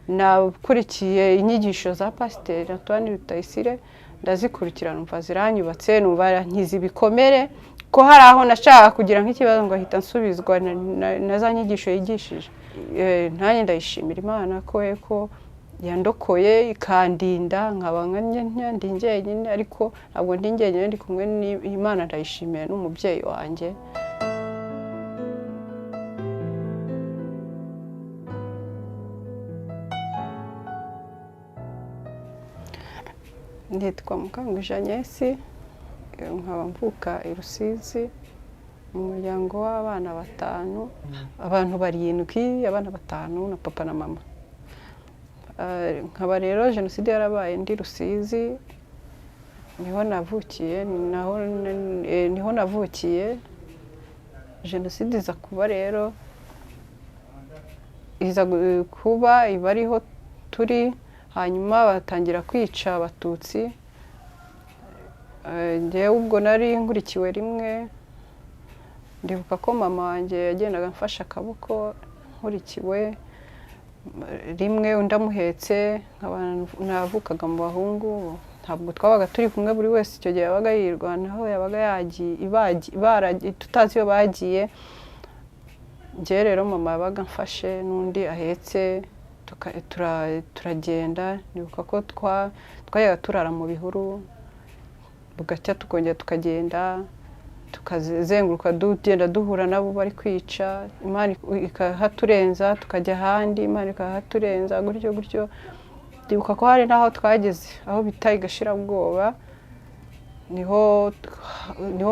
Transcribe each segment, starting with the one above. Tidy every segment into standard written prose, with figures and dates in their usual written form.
nakurikiye inyigisho za Pasiteri Antoine Rutayisire, ndazikurikirana numva ziranyubatse, numva nkize ibikomere, ko hari aho nashaka kugira nk'ikibazo ngo ahita nsubizwa na za nyigisho yigishije. Nanjye ndayishimira Imana ko yandokoye ikandinda, nkaba ndi njyenyine, ariko ntabwo ndi njyenyine, ndi kumwe n'Imana, ndayishimiye n'umubyeyi wanjye. Nitwa Mukangwije Agnes, nkaba mvuka i Rusizi mu muryango w'abana 5, abantu 7, abana 5 na papa na mama. Nkaba rero Jenoside yarabaye ndi Rusizi, niho navukiye. Jenoside iza kuba rero, iba ariho turi, hanyuma batangira kwica Abatutsi. Njyewe ubwo nari nkurikiwe rimwe, ndibuka ko mama wanjye yagendaga amfasha akaboko nkurikiwe rimwe, undi amuhetse. Navukaga mu bahungu, ntabwo twabaga turi kumwe, buri wese icyo gihe yabaga yirwanaho, yabaga yagiye tutazi iyo bagiye. Njye rero mama yabaga amfashe n'undi ahetse, turagenda. Ndibuka ko twajyaga turara mu bihuru, bugacya tukongera tukagenda, tukazenguruka tugenda duhura nabo bari kwica. Imana ikahaturenza, tukajya ahandi, Imana ikahaturenza, gutyo gutyo. Ndibuka ko hari n'aho twageze aho bita igashirabwoba, niho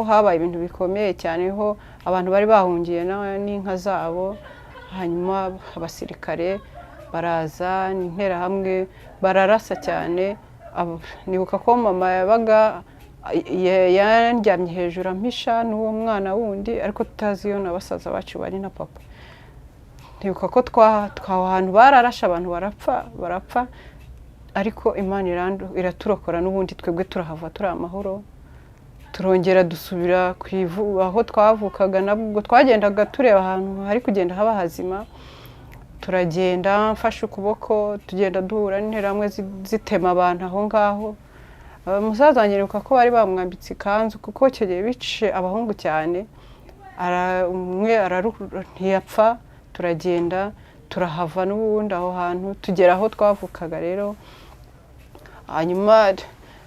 habaye ibintu bikomeye cyane, niho abantu bari bahungiye n'inka zabo. Hanyuma abasirikare baraza, n'interahamwe bararasa cyane. Nibuka ko mama yabaga yandyamye hejuru ampisha n'uwo mwana wundi, ariko tutazi iyo na basaza bacu bari na papa. Ndibuka ko ahantu bararashe, abantu barapfa, ariko Imana iraturokora, n'ubundi twebwe turahava turi amahoro. Turongera dusubira aho twavukaga, nabwo twagendaga tureba ahantu hari kugenda haba hazima. Turagenda, mfashe ukuboko, tugenda duhura n'interahamwe zitema abantu aho ngaho. Musaza wanjye nibuka ko bari bamwambitse ikanzu, kuko icyo gihe bice abahungu cyane. Umwe ntiyapfa, turagenda turahava n'ubundi aho hantu, tugera aho twavukaga rero. Hanyuma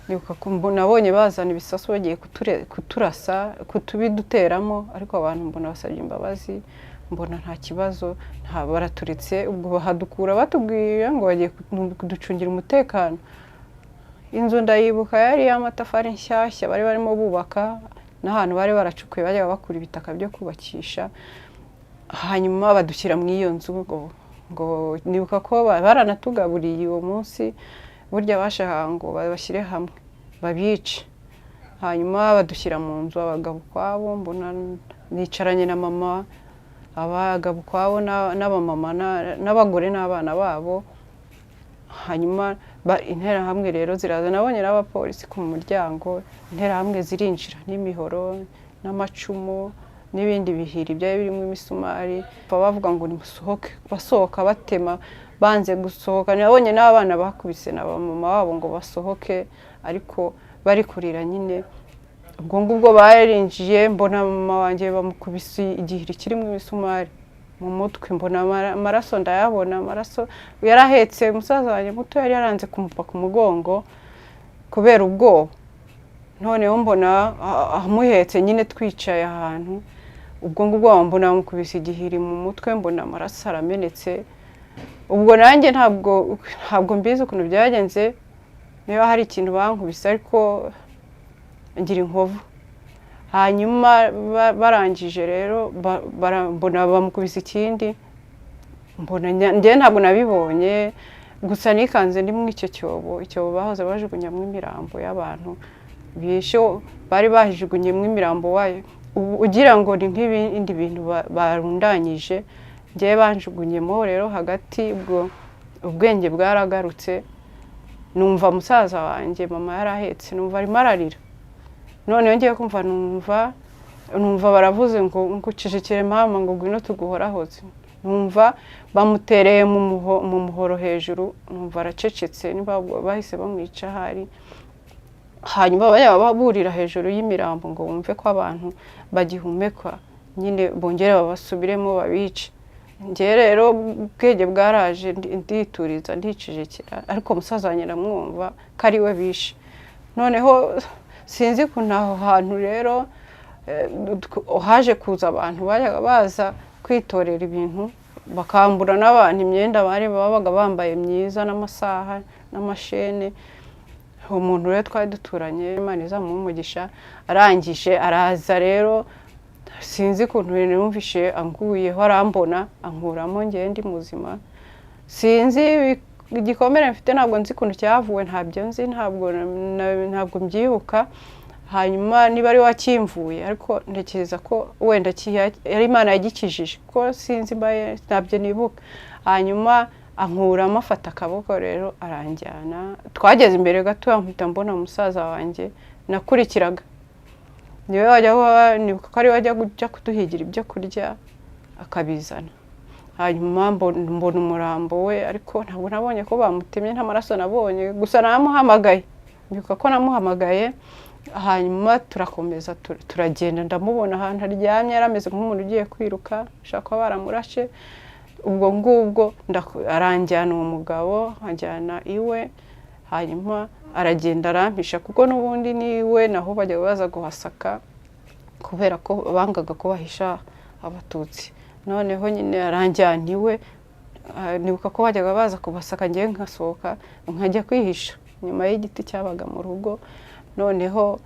nibuka ko nabonye bazana ibisasu bagiye kuturasa, kutubiduteramo, ariko abantu mbona basabye imbabazi, mbona nta kibazo, baraturitse. Ubwo bahadukura batubwira ngo bagiye kuducungira umutekano. Inzu ndayibuka yari y'amatafari nshyashya bari barimo bubaka, n'ahantu bari baracukuye bajyaga bakura ibitaka byo kubakisha. Hanyuma badushyira mu iyo nzu, ngo nibuka ko baranatugaburiye uwo munsi, burya bashaka ngo babashyire hamwe babice. Hanyuma badushyira mu nzu, abagabo kwabo, mbona nicaranye na mama, abagabo kwabo n'abamama n'abagore n'abana babo. Hanyuma interahamwe rero ziraza, nabonye n'abapolisi ku muryango. Interahamwe zirinjira n'imihoro n'amacumu n'ibindi bihiri byari birimo imisumari. Bavuga ngo nimusohoke, basohoka batema, banze gusohoka. Nabonye n'abana bakubise na mama wabo ngo basohoke, ariko bari kurira nyine. Ubwo ngubwo barinjiye, mbona mama wanjye bamukubise igihiri kirimo imisumari mu mutwe, mbona amaraso ndayabona. Amaraso yarahetse umusaza wanjye muto, yari yaranze kumupa ku mugongo kubera ubwoba. Noneho mbona amuhetse nyine twicaye ahantu. Ubwo ngubwo mbona bamukubise igihiri mu mutwe, mbona amaraso aramenetse. Ubwo nanjye ntabwo mbizi ukuntu byagenze, niba hari ikintu bankubise, ariko ngira inkovu. Hanyuma barangije rero, mbona bamukubise ikindi, mbona njye ntabwo nabibonye, gusa nikanze ndi muri icyo icyobo bahoze bajugunyamo imirambo y'abantu bishe. Bari bajugunyemo imirambo wayo, ugira ngo ni nk'ibindi bintu barundanyije. Njye banjugunyemo rero hagati, ubwo ubwenge bwaragarutse. Numva musaza wanjye mama yarahetse, numva arimo ararira. None ngiye kumva numva baravuze ngo ngucecekere mama, ngo ngwino tuguhorahoze. numva bamutereye mu muhoro hejuru, numva aracecetse, niba bahise bamwica hari. Hanyuma baburira hejuru y'imirambo ngo bumve ko abantu bagihumekwa, nyine bongere babasubiremo babice. Njye rero ubwenge bwaraje ndituriza ndicecekera, ariko musaza wanjye ndamwumva ko ari we bishe. Noneho sinzi ko naho hantu rero haje kuza abantu bajyaga baza kwitorera ibintu, bakambura n'abantu imyenda bari babaga bambaye myiza n'amasaha n'amashene. Umuntu rero twari duturanye, Imana izamuha umugisha, arangije araza rero, sinzi ukuntu numvishe anguyeho arambona ankuramo ngiye ndi muzima. Sinzi igikomere mfite, ntabwo nzi ukuntu cyavuwe, ntabyo nzi, ntabwo mbyibuka. Hanyuma niba ari wakimvuye, ariko ntekereza ko wenda yari Imana yagikijije, ko sinzi ntabyo nibuka. Hanyuma ankuramo afata akaboko rero aranjyana. Twageze imbere gato mpita mbona musaza wanjye nakurikiraga, niwe nibuka ko ari wajya kujya kuduhigira ibyo kurya akabizana. Hanyuma mbona umurambo we, ariko ntabwo nabonye ko bamutemye, nta maraso nabonye, gusa namuhamagaye, nibuka ko namuhamagaye. Hanyuma turakomeza turagenda, ndamubona ahantu aryamye, yarameze nk'umuntu ugiye kwiruka, ushaka ko baramurashe. Ubwo ngubwo aranjyana uwo mugabo, anjyana iwe. Hanyuma aragenda arampisha, kuko n'ubundi niwe naho bajya baza guhasaka, kubera ko bangaga ko bahisha abatutsi. Noneho nyine aranjyana iwe, nibuka ko bajyaga baza kubasaka, ngiye nkasohoka nkajya kwihisha nyuma y'igiti cyabaga mu rugo. Noneho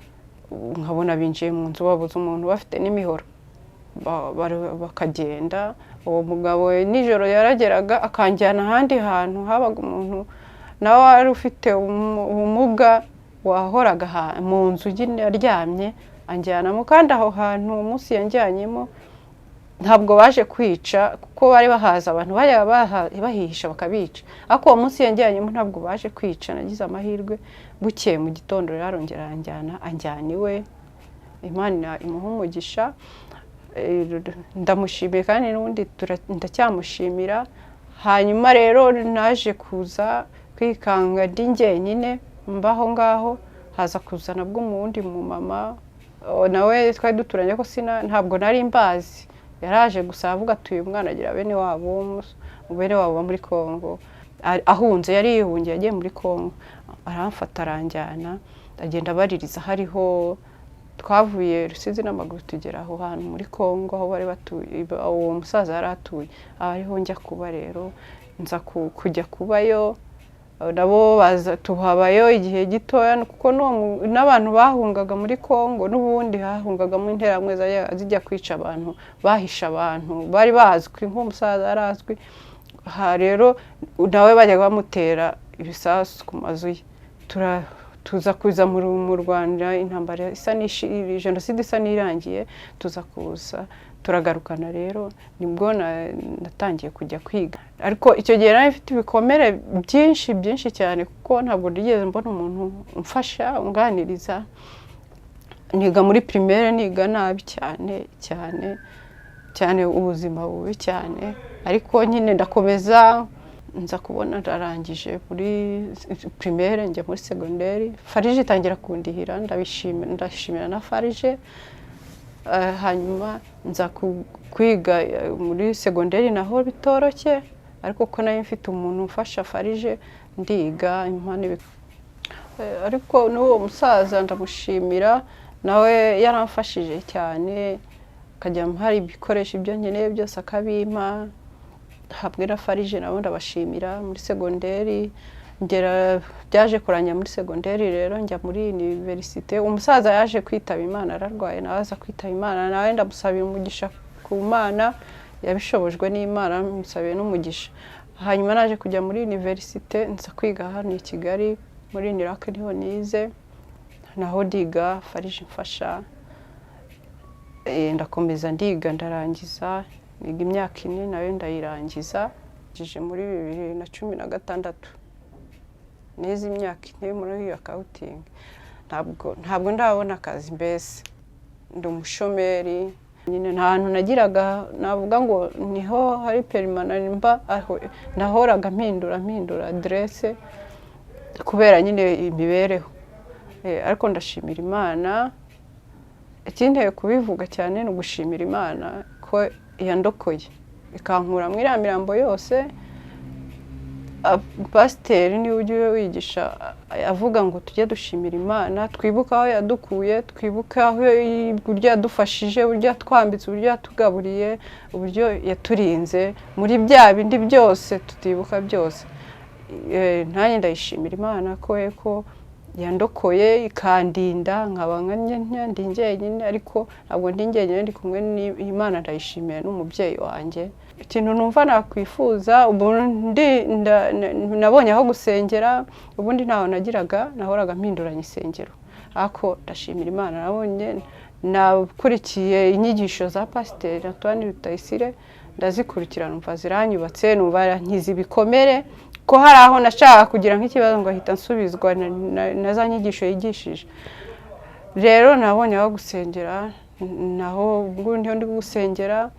nkabona binjiye mu nzu, babuze umuntu, bafite n'imihoro, bakagenda. Uwo mugabo nijoro yarageraga akanjyana ahandi hantu habaga umuntu nawe wari ufite ubumuga, wahoraga mu nzu aryamye, anjyanamo. Kandi aho hantu umunsi yanjyanyemo ntabwo baje kwica, kuko bari bahaza abantu bajyaga bahihisha bakabica, ariko uwo munsi yanjyanyemo ntabwo baje kwica. Nagize amahirwe, bukeye mu gitondo rero arongera anjyana iwe. Imana imuha umugisha, ndamushimiye kandi n'ubundi ndacyamushimira. Hanyuma rero naje kuza kwikanga ndi njyenyine mbaho ngaho, haza kuzana bwo umundi mu mama nawe twari duturanye, ko ntabwo nari mbazi. Yaraje gusa avuga ati uyu mwana agira bene wabo muri Kongo, ahunze, yari yihungiye agiye muri Kongo. Aramfata aranjyana, agenda baririza. Hariho twavuye Rusizi n'amaguru tugera aho hantu muri Kongo, aho bari batuye, uwo musaza yari atuye. Ariho njya kuba rero, nza kujya kubayo, nabo baza tuhabayo igihe gitoya, kuko n'abantu bahungaga muri Kongo n'ubundi hahungaga mu interamwe zijya kwica abantu, bahisha abantu, bari bazwi, nk'umusaza yarazwi. Rero nawe bajyaga bamutera ibisasu ku mazu ye. Tuza kuza mu Rwanda, intambara Jenoside isa n'irangiye, tuza kuza turagarukana. Rero nibwo natangiye kujya kwiga, ariko icyo gihe nari mfite ibikomere byinshi cyane, kuko ntabwo nigeze mbona umuntu umfasha unganiriza. Niga muri primaire, niga nabi cyane, ubuzima bubi cyane, ariko nyine ndakomeza. Nza kubona ndarangije muri primaire, njya muri secondaire. Farije itangira kundihira, ndashimira na Farije. Hanyuma nza kwiga muri secondaire naho bitoroshye, ariko ko nayo mfite umuntu umfasha Farije, ndiga impane. Ariko n'uwo musaza ndamushimira, nawe yaramfashije cyane, akajya hari ibikoresho ibyo nkeneye byose akabimpa. Hamwe na Farije nabo ndabashimira. Muri secondaire byaje kuranya muri secondaire, rero njya muri université. Umusaza yaje kwitaba Imana, ararwaye, nawe aza kwitaba Imana, nawe ndamusabira umugisha ku Mana, yabishobojwe n'Imana, musabiye n'umugisha. Hanyuma naje kujya muri université, nza kwiga hano i Kigali muri Nirake, niho nize, naho ndiga Farije mfasha. Ndakomeza ndiga ndarangiza, niga imyaka 4 nayo ndayirangiza. Ngije muri 2016 nize imyaka 4 muri accounting. Ntabwo ndabona akazi, mbese ndi umushomeri. nyine nta hantu nagiraga navuga ngo niho hari permanent mba aho nahoraga mpindura adresse kubera nyine imibereho. Ariko ndashimira Imana, ikinteye kubivuga cyane no gushimira Imana ko yandokoye ikankura muri ya mirambo yose. Pasiteri niwe ugiye wigisha avuga ngo tujye dushimira Imana, twibuka aho yadukuye, twibuka aho uburyo yadufashije, uburyo yatwambitse, uburyo yatugaburiye, uburyo yaturinze muri bya bindi byose tutibuka byose. Nanjye ndayishimira Imana ko yandokoye ikandinda nkaba ndi njyenyine, ariko ntabwo ndi njyenyine, ndi kumwe n'Imana. Ndayishimiye n'umubyeyi wanjye. Ikintu numva nakwifuza, ubundi nabonye aho gusengera, ubundi ntaho nagiraga, nahoraga mpinduranya isengero. Ariko ndashimira Imana, nabonye nakurikiye inyigisho za Pasiteri Antoine Rutayisire, ndazikurikira numva zaranyubatse, numva nkize ibikomere, ko hari aho nashaka kugira nk'ikibazo ngo ahita nsubizwa na za nyigisho yigishije. Rero nabonye aho gusengera, naho ubundi ndi gusengera.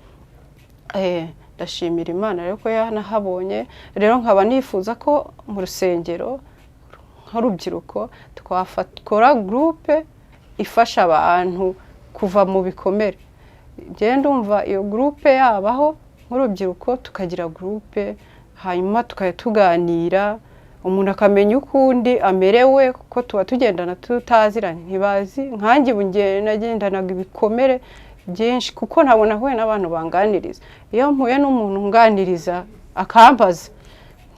Ndashimira Imana rero ko yanahabonye. Rero nkaba nifuza ko mu rusengero nk'urubyiruko twakora groupe ifasha abantu kuva mu bikomere. Ndumva iyo groupe yabaho nk'urubyiruko, tukagira groupe, hanyuma tukajya tuganira, umuntu akamenya uko undi amerewe, kuko tuba tugendana tutaziranye. Ntibazi nkanjye nagendanaga ibikomere byinshi, kuko ntabona huye n'abantu banganiriza. Iyo mpuye n'umuntu nganiriza akambaza,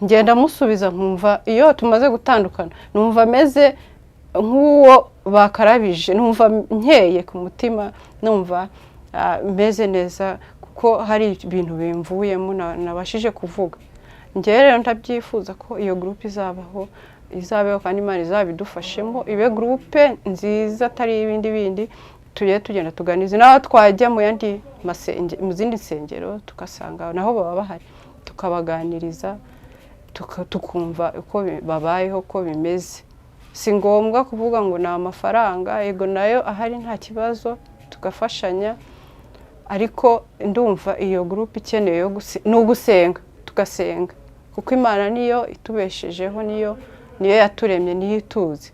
ngenda musubiza, nkumva iyo tumaze gutandukana numva meze nk'uwo bakarabije, numva nkeye ku mutima, numva meze neza, kuko hari ibintu bimvuyemo nabashije kuvuga. Njye rero ndabyifuza ko iyo groupe izabeho kandi Imana izabidufashemo, ibe groupe nziza atari ibindi bindi. Tugenda tuganiza naho twajya mu zindi nsengero, tukasanga naho baba bahari, tukabaganiriza, tukumva uko babayeho, ko bimeze. Si ngombwa kuvuga ngo ni amafaranga, yego nayo ahari nta kibazo, tugafashanya. Ariko ndumva iyo groupe ikeneye no gusenga, tugasenga, kuko Imana niyo itubeshejeho, niyo yaturemye, niyo ituzi.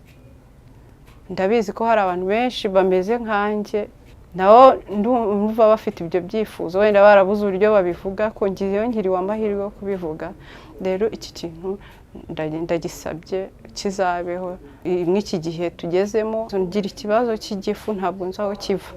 Ndabizi ko hari abantu benshi bameze nkanjye, nabo ndumva bafite ibyo byifuzo, wenda barabuze uburyo babivuga, ko ngiriwe amahirwe yo kubivuga. Rero iki kintu ndagisabye kizabeho. Mw'iki gihe tugezemo, ngira ikibazo cy'igifu, ntabwo nzi aho kiva.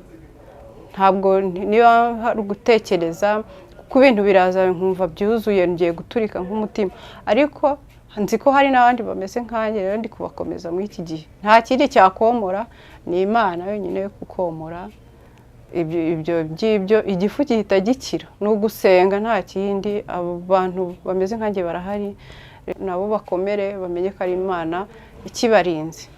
Ntabwo niba hari gutekereza, kuko ibintu biraza nkumva byuzuye, ngiye guturika nk'umutima. Ariko nzi ko hari n'abandi bameze nkanjye, rero ndi kubakomeza muri iki gihe. Nta kindi cyakomora, ni Imana yonyine yo kukomora. Ibyo igifu gihita gikira, ni ugusenga, nta kindi. Abo bantu bameze nkanjye barahari, nabo bakomere, bamenye ko ari Imana ikibarinze.